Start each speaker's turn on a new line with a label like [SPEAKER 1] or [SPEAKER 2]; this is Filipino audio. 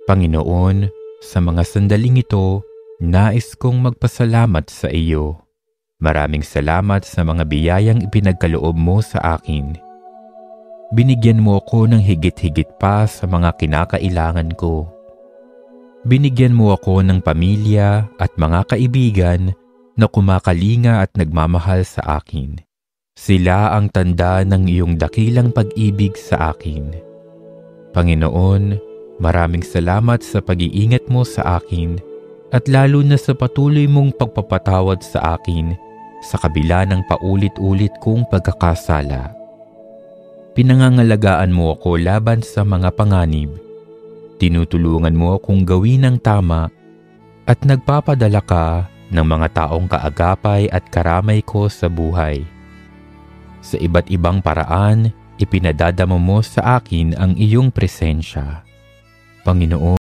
[SPEAKER 1] Panginoon, sa mga sandaling ito, nais kong magpasalamat sa iyo. Maraming salamat sa mga biyayang ipinagkaloob mo sa akin. Binigyan mo ako ng higit-higit pa sa mga kinakailangan ko. Binigyan mo ako ng pamilya at mga kaibigan na kumakalinga at nagmamahal sa akin. Sila ang tanda ng iyong dakilang pag-ibig sa akin. Panginoon, maraming salamat sa pag-iingat mo sa akin at lalo na sa patuloy mong pagpapatawad sa akin sa kabila ng paulit-ulit kong pagkakasala. Pinangangalagaan mo ako laban sa mga panganib. Tinutulungan mo akong gawin ang tama at nagpapadala ka ng mga taong kaagapay at karamay ko sa buhay. Sa iba't ibang paraan, ipinadadama mo sa akin ang iyong presensya. Panginoon,